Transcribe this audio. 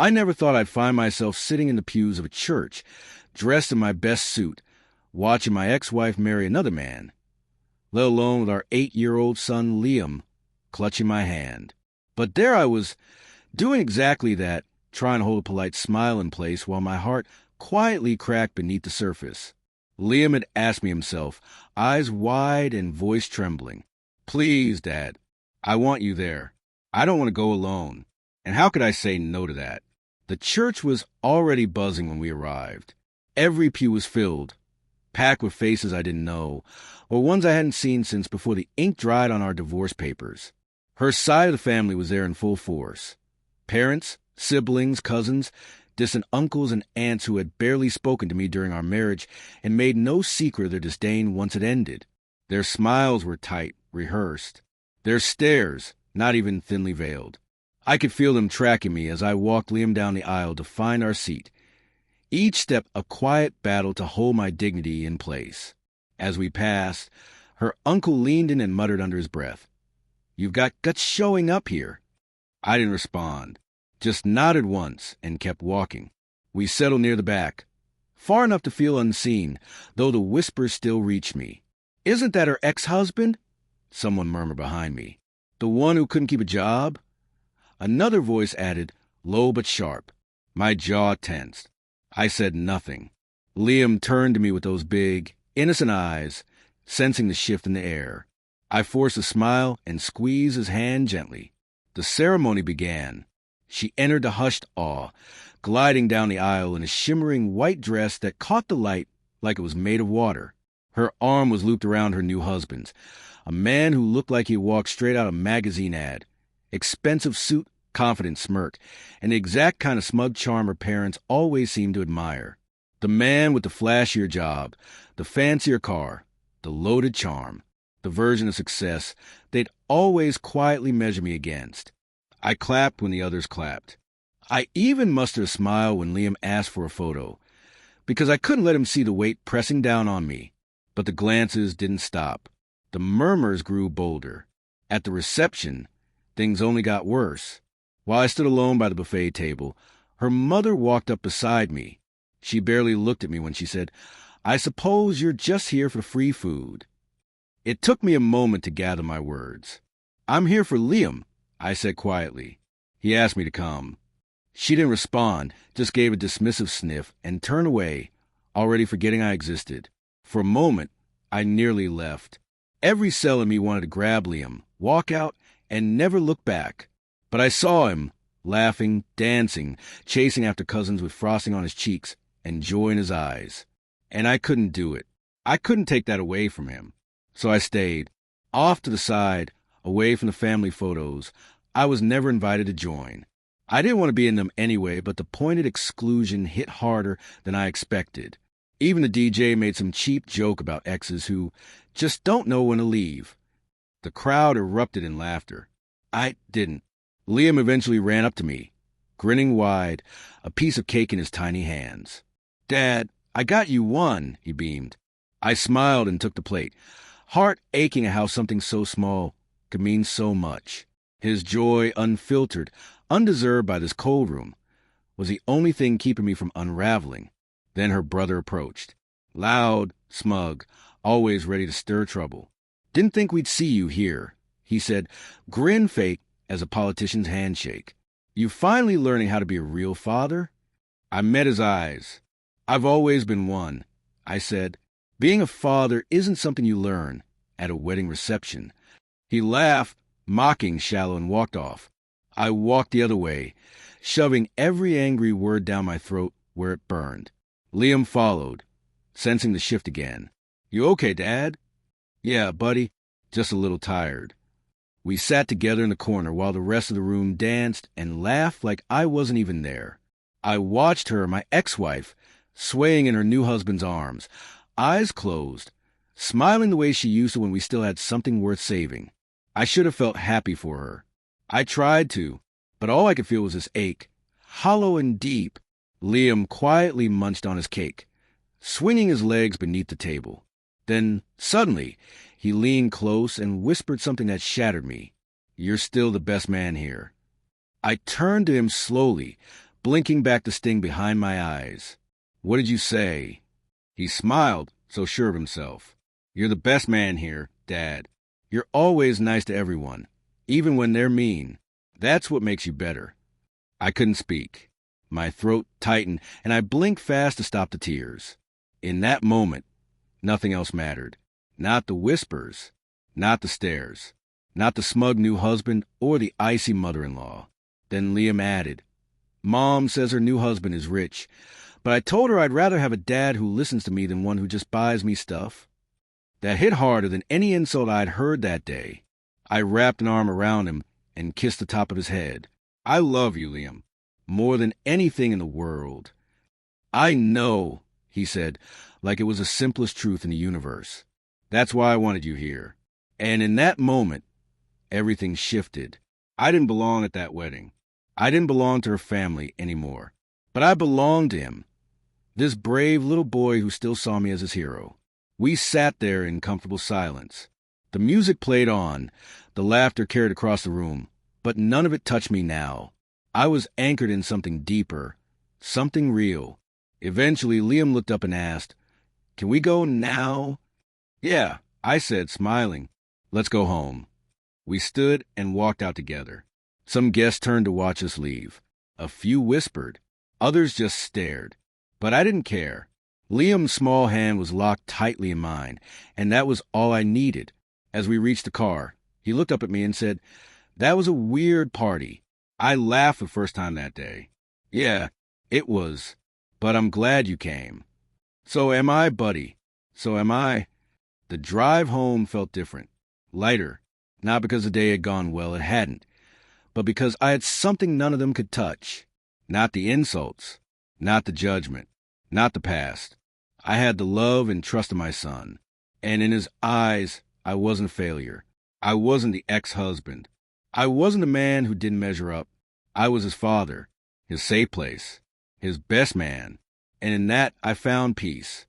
I never thought I'd find myself sitting in the pews of a church, dressed in my best suit, watching my ex-wife marry another man, let alone with our 8-year-old son Liam clutching my hand. But there I was, doing exactly that, trying to hold a polite smile in place while my heart quietly cracked beneath the surface. Liam had asked me himself, eyes wide and voice trembling. "Please, Dad, I want you there. I don't want to go alone." And how could I say no to that? The church was already buzzing when we arrived. Every pew was filled, packed with faces I didn't know, or ones I hadn't seen since before the ink dried on our divorce papers. Her side of the family was there in full force. Parents, siblings, cousins, distant uncles and aunts who had barely spoken to me during our marriage and made no secret of their disdain once it ended. Their smiles were tight, rehearsed. Their stares, not even thinly veiled. I could feel them tracking me as I walked Liam down the aisle to find our seat. Each step a quiet battle to hold my dignity in place. As we passed, her uncle leaned in and muttered under his breath, "You've got guts showing up here." I didn't respond, just nodded once and kept walking. We settled near the back, far enough to feel unseen, though the whispers still reached me. "Isn't that her ex-husband?" someone murmured behind me. "The one who couldn't keep a job?" Another voice added, low but sharp. My jaw tensed. I said nothing. Liam turned to me with those big, innocent eyes, sensing the shift in the air. I forced a smile and squeezed his hand gently. The ceremony began. She entered the hushed awe, gliding down the aisle in a shimmering white dress that caught the light like it was made of water. Her arm was looped around her new husband's, a man who looked like he walked straight out of a magazine ad. Expensive suit, confident smirk, and the exact kind of smug charm her parents always seemed to admire. The man with the flashier job, the fancier car, the loaded charm, the version of success they'd always quietly measure me against. I clapped when the others clapped. I even mustered a smile when Liam asked for a photo, because I couldn't let him see the weight pressing down on me. But the glances didn't stop. The murmurs grew bolder. At the reception, things only got worse. While I stood alone by the buffet table, her mother walked up beside me. She barely looked at me when she said, "I suppose you're just here for free food." It took me a moment to gather my words. "I'm here for Liam," I said quietly. He asked me to come. She didn't respond, just gave a dismissive sniff and turned away, already forgetting I existed. For a moment, I nearly left. Every cell in me wanted to grab Liam, walk out, and never look back. But I saw him, laughing, dancing, chasing after cousins with frosting on his cheeks and joy in his eyes. And I couldn't do it. I couldn't take that away from him. So I stayed, off to the side, away from the family photos. I was never invited to join. I didn't want to be in them anyway, but the pointed exclusion hit harder than I expected. Even the DJ made some cheap joke about exes who just don't know when to leave. The crowd erupted in laughter. I didn't. Liam eventually ran up to me, grinning wide, a piece of cake in his tiny hands. "Dad, I got you one," he beamed. I smiled and took the plate, heart aching at how something so small could mean so much. His joy, unfiltered, undeserved by this cold room, was the only thing keeping me from unraveling. Then her brother approached. Loud, smug, always ready to stir trouble. "Didn't think we'd see you here," he said, grin fake as a politician's handshake. "You finally learning how to be a real father?" I met his eyes. "I've always been one," I said. "Being a father isn't something you learn at a wedding reception." He laughed, mocking shallow, and walked off. I walked the other way, shoving every angry word down my throat where it burned. Liam followed, sensing the shift again. "You okay, Dad?" "Yeah, buddy, just a little tired." We sat together in the corner while the rest of the room danced and laughed like I wasn't even there. I watched her, my ex-wife, swaying in her new husband's arms, eyes closed, smiling the way she used to when we still had something worth saving. I should have felt happy for her. I tried to, but all I could feel was this ache, hollow and deep. Liam quietly munched on his cake, swinging his legs beneath the table. Then, suddenly, he leaned close and whispered something that shattered me. "You're still the best man here." I turned to him slowly, blinking back the sting behind my eyes. "What did you say?" He smiled, so sure of himself. "You're the best man here, Dad. You're always nice to everyone, even when they're mean. That's what makes you better." I couldn't speak. My throat tightened, and I blinked fast to stop the tears. In that moment, nothing else mattered. Not the whispers, not the stares, not the smug new husband or the icy mother-in-law. Then Liam added, "Mom says her new husband is rich, but I told her I'd rather have a dad who listens to me than one who just buys me stuff." That hit harder than any insult I'd heard that day. I wrapped an arm around him and kissed the top of his head. "I love you, Liam, more than anything in the world." "I know," he said, like it was the simplest truth in the universe. "That's why I wanted you here." And in that moment, everything shifted. I didn't belong at that wedding. I didn't belong to her family anymore. But I belonged to him, this brave little boy who still saw me as his hero. We sat there in comfortable silence. The music played on, the laughter carried across the room, but none of it touched me now. I was anchored in something deeper, something real. Eventually, Liam looked up and asked, "Can we go now?" "Yeah," I said, smiling. "Let's go home." We stood and walked out together. Some guests turned to watch us leave. A few whispered. Others just stared. But I didn't care. Liam's small hand was locked tightly in mine, and that was all I needed. As we reached the car, he looked up at me and said, "That was a weird party. I laughed the first time that day." "Yeah, it was. But I'm glad you came." "So am I, buddy. So am I." The drive home felt different, lighter, not because the day had gone well, it hadn't, but because I had something none of them could touch. Not the insults, not the judgment, not the past. I had the love and trust of my son, and in his eyes, I wasn't a failure. I wasn't the ex-husband. I wasn't a man who didn't measure up. I was his father, his safe place, his best man, and in that I found peace.